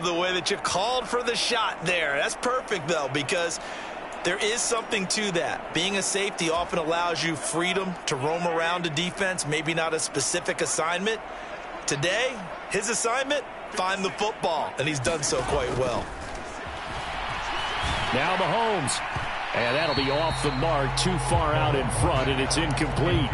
the way that you called for the shot there. That's perfect, though, because there is something to that. Being a safety often allows you freedom to roam around a defense, maybe not a specific assignment. Today, his assignment, find the football, and he's done so quite well. Now Mahomes. And that'll be off the mark, too far out in front, and it's incomplete.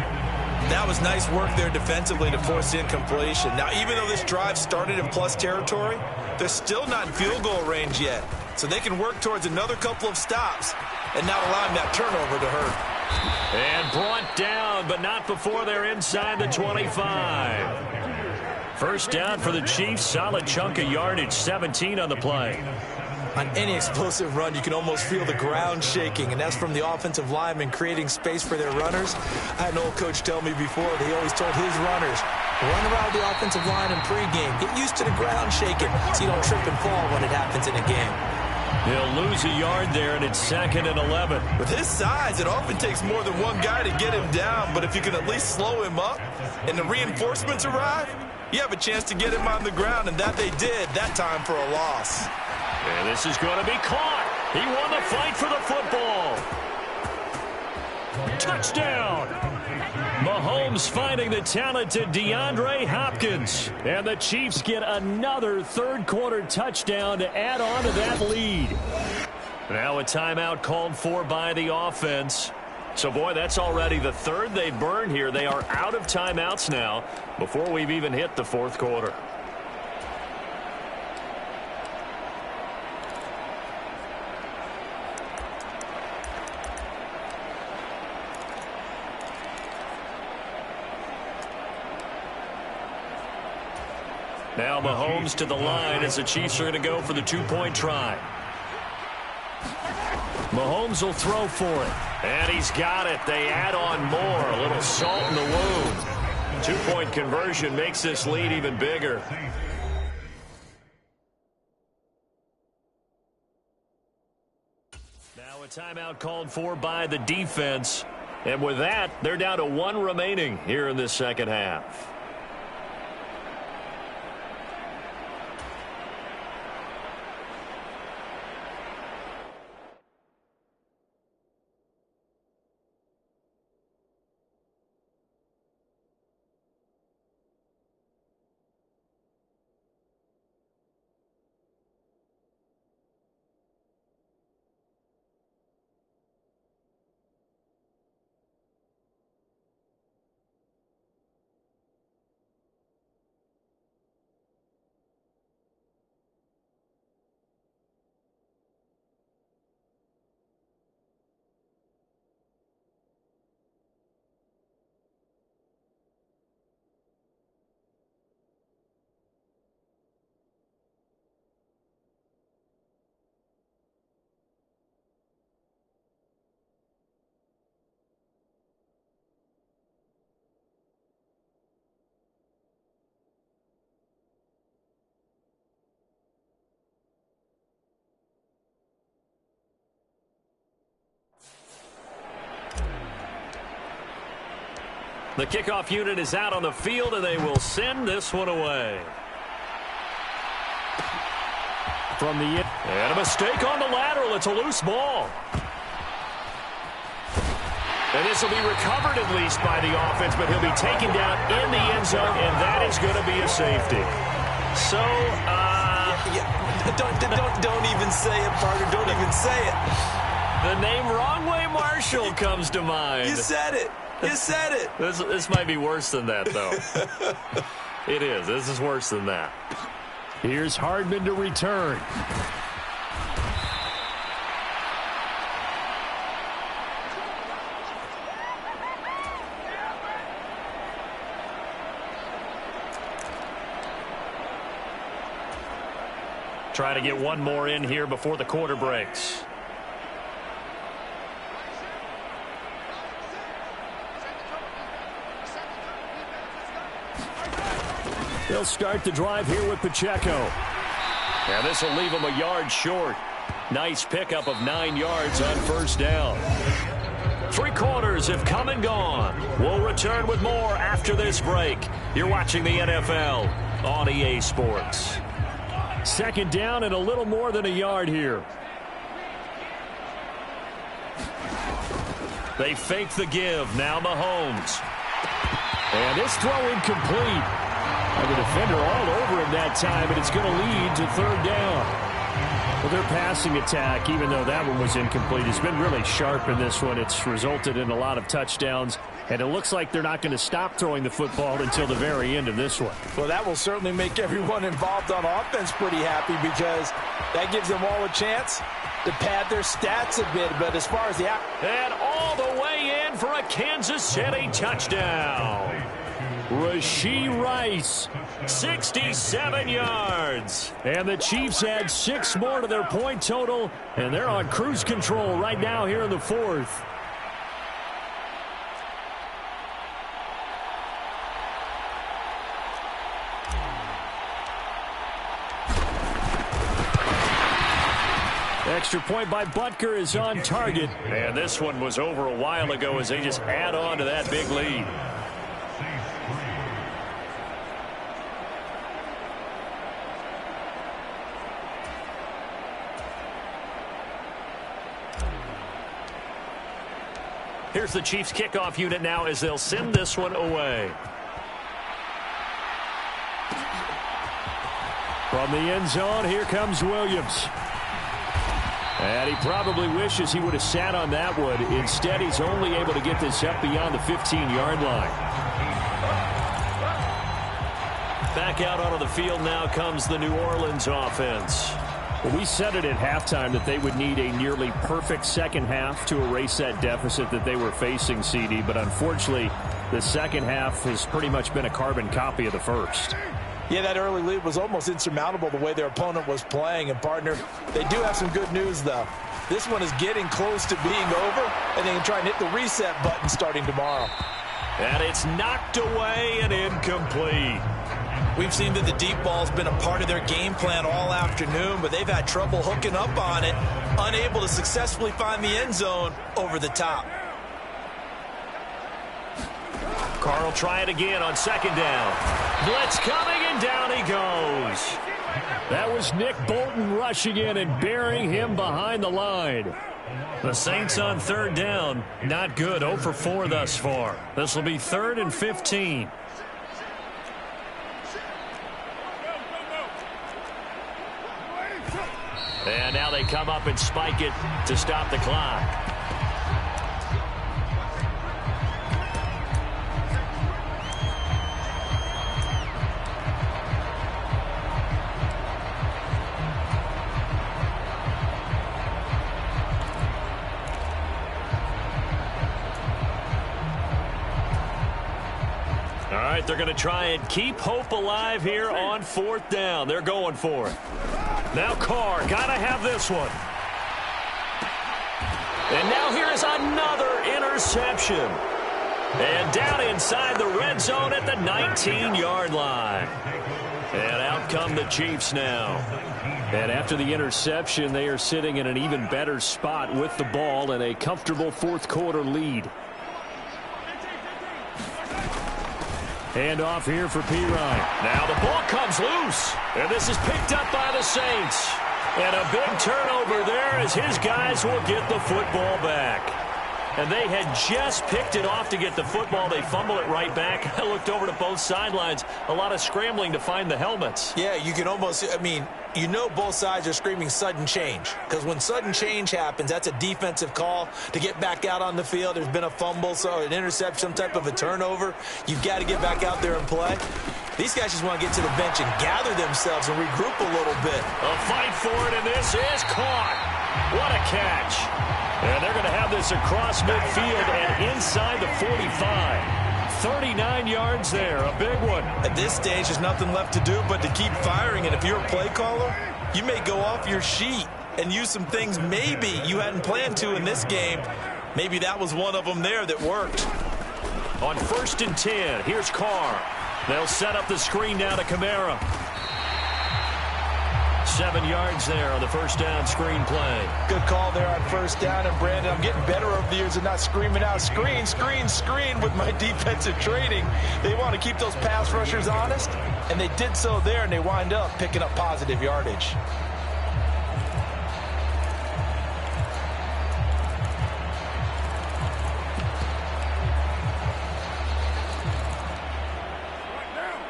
That was nice work there defensively to force incompletion. Now, even though this drive started in plus territory, they're still not in field goal range yet. So they can work towards another couple of stops and not allowing that turnover to hurt. And brought down, but not before they're inside the 25. First down for the Chiefs. Solid chunk of yardage, 17 on the play. On any explosive run, you can almost feel the ground shaking, and that's from the offensive linemen creating space for their runners. I had an old coach tell me before that he always told his runners, run around the offensive line in pregame. Get used to the ground shaking so you don't trip and fall when it happens in a game. He'll lose a yard there, and it's 2nd and 11. With his size, it often takes more than one guy to get him down, but if you can at least slow him up and the reinforcements arrive, you have a chance to get him on the ground, and that they did, that time for a loss. And this is going to be caught. He won the fight for the football. Touchdown. Mahomes finding the talented DeAndre Hopkins. And the Chiefs get another third-quarter touchdown to add on to that lead. Now a timeout called for by the offense. So, boy, that's already the third they've burned here. They are out of timeouts now before we've even hit the fourth quarter. Now Mahomes to the line as the Chiefs are going to go for the two-point try. Mahomes will throw for it. And he's got it. They add on more. A little salt in the wound. Two-point conversion makes this lead even bigger. Now a timeout called for by the defense. And with that, they're down to one remaining here in this second half. The kickoff unit is out on the field, and they will send this one away. And a mistake on the lateral. It's a loose ball. And this will be recovered at least by the offense, but he'll be taken down in the end zone, and that is going to be a safety. So, Don't even say it, partner. Don't even say it. The name Wrong Way Marshall comes to mind. You said it. You said it. This might be worse than that, though. It is. This is worse than that. Here's Hardman to return. Try to get one more in here before the quarter breaks. They'll start the drive here with Pacheco. And this will leave him a yard short. Nice pickup of 9 yards on first down. 3 quarters have come and gone. We'll return with more after this break. You're watching the NFL on EA Sports. Second down and a little more than a yard here. They fake the give. Now Mahomes. And this throw incomplete. And the defender all over him that time, and it's going to lead to third down. Well, their passing attack, even though that one was incomplete, has been really sharp in this one. It's resulted in a lot of touchdowns, and it looks like they're not going to stop throwing the football until the very end of this one. Well, that will certainly make everyone involved on offense pretty happy because that gives them all a chance to pad their stats a bit. But as far as the... And all the way in for a Kansas City touchdown. Rashee Rice, 67 yards. And the Chiefs add 6 more to their point total, and they're on cruise control right now here in the fourth. Extra point by Butker is on target. And this one was over a while ago as they just add on to that big lead. Here's the Chiefs kickoff unit now as they'll send this one away. From the end zone, here comes Williams. And he probably wishes he would have sat on that one. Instead, he's only able to get this up beyond the 15-yard line. Back out onto the field now comes the New Orleans offense. Well, we said it at halftime that they would need a nearly perfect second half to erase that deficit that they were facing, CD. But unfortunately, the second half has pretty much been a carbon copy of the first. Yeah, that early lead was almost insurmountable the way their opponent was playing. And, partner, they do have some good news, though. This one is getting close to being over, and they can try and hit the reset button starting tomorrow. And it's knocked away and incomplete. We've seen that the deep ball's been a part of their game plan all afternoon, but they've had trouble hooking up on it, unable to successfully find the end zone over the top. Carr will try it again on second down. Blitz coming, and down he goes. That was Nick Bolton rushing in and burying him behind the line. The Saints on third down, not good, 0 for 4 thus far. This will be 3rd and 15. And now they come up and spike it to stop the clock. All right, they're going to try and keep hope alive here on 4th down. They're going for it. Now Carr, got to have this one. And now here is another interception. And down inside the red zone at the 19-yard line. And out come the Chiefs now. And after the interception, they are sitting in an even better spot with the ball and a comfortable 4th quarter lead. Hand off here for P. Ryan. Now the ball comes loose. And this is picked up by the Saints. And a big turnover there as his guys will get the football back. And they had just picked it off to get the football. They fumble it right back. I looked over to both sidelines. A lot of scrambling to find the helmets. Yeah, you can almost, you know both sides are screaming sudden change. Because when sudden change happens, that's a defensive call to get back out on the field. There's been a fumble, so an interception, some type of a turnover. You've got to get back out there and play. These guys just want to get to the bench and gather themselves and regroup a little bit. A fight for it, and this is caught. What a catch. And they're going to have this across midfield and inside the 45. 39 yards there, a big one. At this stage, there's nothing left to do but to keep firing. And if you're a play caller, you may go off your sheet and use some things maybe you hadn't planned to in this game. Maybe that was one of them there that worked. On 1st and 10, here's Carr. They'll set up the screen now to Kamara. 7 yards there on the first down screen play. Good call there on first down. And, Brandon, I'm getting better over the years and not screaming out, screen, screen, screen with my defensive training. They want to keep those pass rushers honest, and they did so there, and they wind up picking up positive yardage.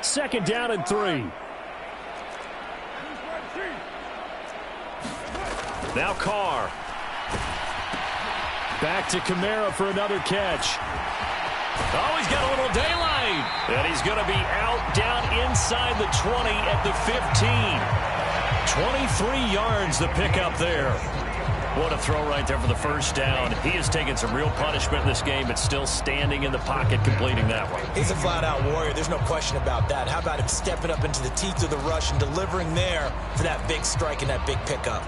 Second down and 3. Now Carr. Back to Kamara for another catch. Oh, he's got a little daylight. And he's going to be out down inside the 20 at the 15. 23 yards the pickup there. What a throw right there for the first down. He has taken some real punishment in this game, but still standing in the pocket completing that one. He's a flat-out warrior. There's no question about that. How about him stepping up into the teeth of the rush and delivering there for that big strike and that big pickup?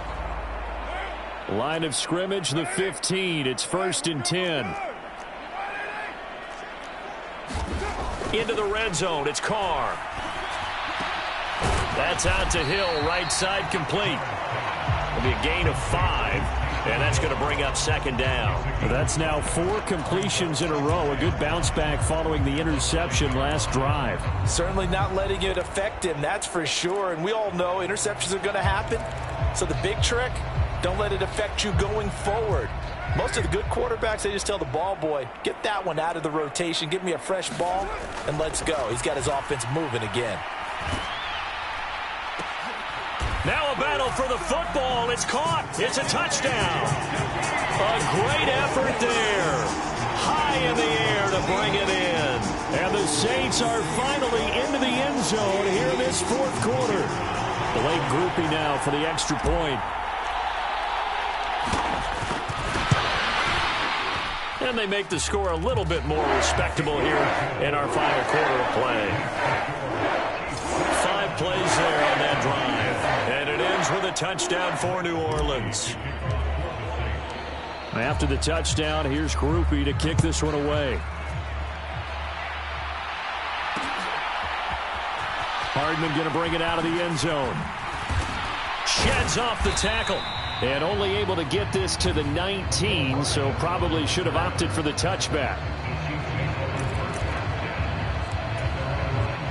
Line of scrimmage, the 15. It's 1st and 10. Into the red zone. It's Carr. That's out to Hill. Right side complete. It'll be a gain of 5, and that's going to bring up second down. That's now 4 completions in a row. A good bounce back following the interception last drive. Certainly not letting it affect him, that's for sure. And we all know interceptions are going to happen. So the big trick, don't let it affect you going forward. Most of the good quarterbacks, they just tell the ball boy, get that one out of the rotation, give me a fresh ball, and let's go. He's got his offense moving again. Now a battle for the football. It's caught. It's a touchdown. A great effort there. High in the air to bring it in. And the Saints are finally into the end zone here in this fourth quarter. Blake groupie now for the extra point. And they make the score a little bit more respectable here in our final quarter of play. 5 plays there on that drive. And it ends with a touchdown for New Orleans. After the touchdown, here's Groupie to kick this one away. Hardman going to bring it out of the end zone. Sheds off the tackle. And only able to get this to the 19, so probably should have opted for the touchback.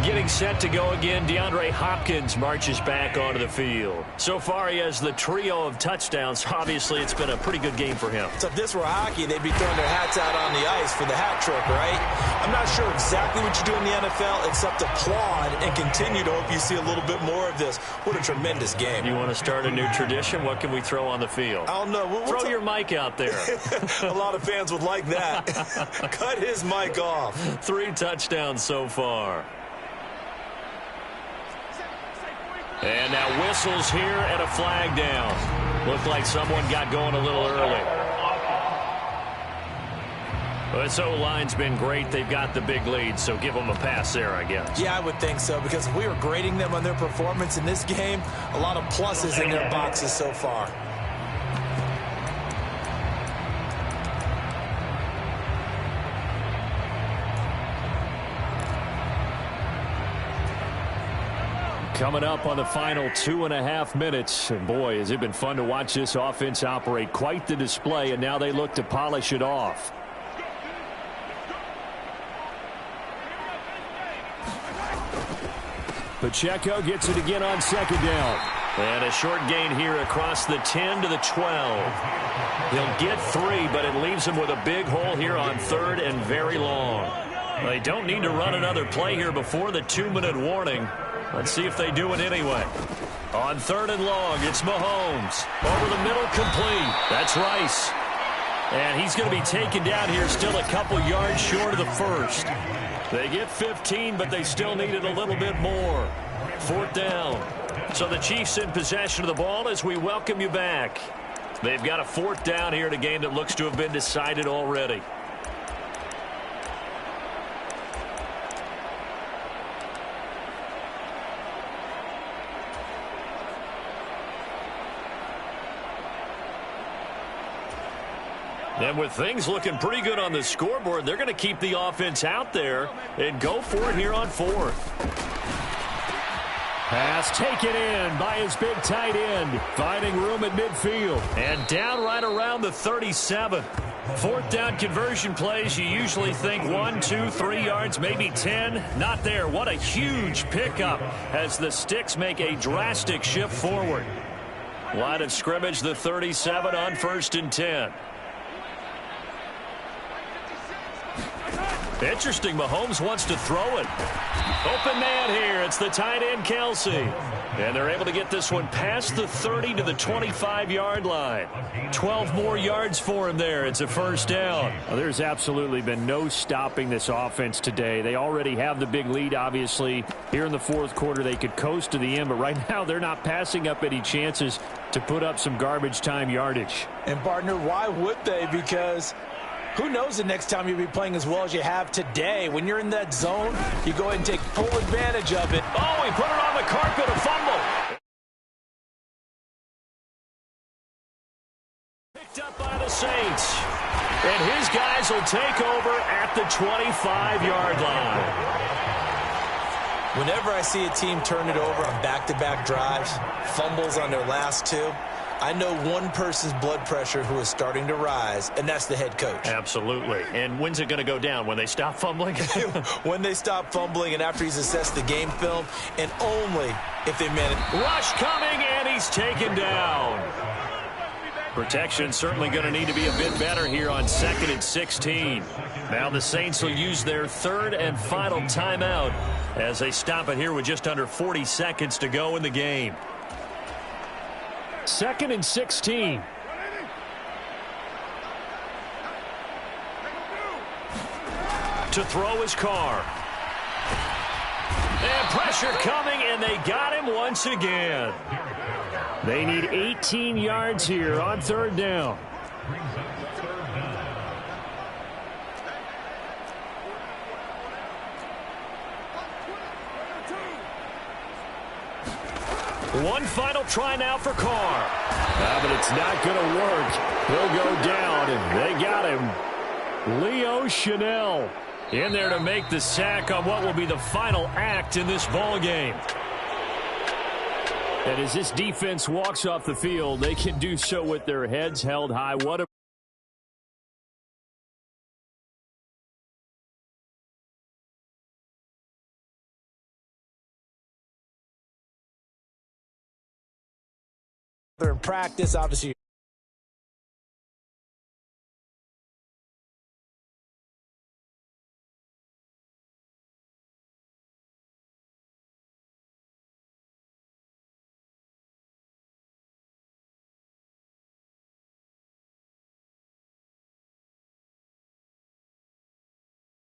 Getting set to go again, DeAndre Hopkins marches back onto the field. So far, he has the trio of touchdowns. Obviously, it's been a pretty good game for him. So if this were hockey, they'd be throwing their hats out on the ice for the hat trick, right? I'm not sure exactly what you do in the NFL except applaud and continue to hope you see a little bit more of this. What a tremendous game. You want to start a new tradition? What can we throw on the field? I don't know. Throw your mic out there. A lot of fans would like that. Cut his mic off. 3 touchdowns so far. And now whistles here and a flag down. Looked like someone got going a little early. Well, this O-line's been great. They've got the big lead, so give them a pass there, I guess. Yeah, I would think so, because if we were grading them on their performance in this game, a lot of pluses in their boxes so far. Coming up on the final 2.5 minutes. And boy, has it been fun to watch this offense operate. Quite the display, and now they look to polish it off. Pacheco gets it again on second down. And a short gain here across the 10 to the 12. He'll get 3, but it leaves him with a big hole here on 3rd and very long. They don't need to run another play here before the 2-minute warning. Let's see if they do it anyway. On 3rd and long, it's Mahomes. Over the middle, complete. That's Rice. And he's going to be taken down here, still a couple yards short of the first. They get 15, but they still needed a little bit more. 4th down. So the Chiefs in possession of the ball as we welcome you back. They've got a 4th down here in a game that looks to have been decided already. And with things looking pretty good on the scoreboard, they're going to keep the offense out there and go for it here on 4th. Pass taken in by his big tight end, finding room at midfield. And down right around the 37. Fourth down conversion plays, you usually think 1, 2, 3 yards, maybe 10. Not there. What a huge pickup as the Sticks make a drastic shift forward. Line of scrimmage, the 37 on 1st and 10. Interesting, Mahomes wants to throw it. Open man here. It's the tight end, Kelsey. And they're able to get this one past the 30 to the 25-yard line. 12 more yards for him there. It's a first down. Well, there's absolutely been no stopping this offense today. They already have the big lead, obviously. Here in the fourth quarter, they could coast to the end, but right now they're not passing up any chances to put up some garbage time yardage. And, partner, why would they? Because who knows the next time you'll be playing as well as you have today. When you're in that zone, you go ahead and take full advantage of it. Oh, he put it on the carpet, a fumble. Picked up by the Saints. And his guys will take over at the 25-yard line. Whenever I see a team turn it over on back-to-back drives, fumbles on their last two, I know one person's blood pressure who is starting to rise, and that's the head coach. Absolutely. And when's it going to go down? When they stop fumbling? When they stop fumbling and after he's assessed the game film, and only if they manage. Rush coming, and he's taken down. Protection certainly going to need to be a bit better here on 2nd and 16. Now the Saints will use their third and final timeout as they stop it here with just under 40 seconds to go in the game. 2nd and 16. To throw his car. And pressure coming, and they got him once again. They need 18 yards here on 3rd down. One final try now for Carr. But it's not going to work. He'll go down, and they got him. Leo Chanel in there to make the sack on what will be the final act in this ball game. And as this defense walks off the field, they can do so with their heads held high. What a in practice, obviously.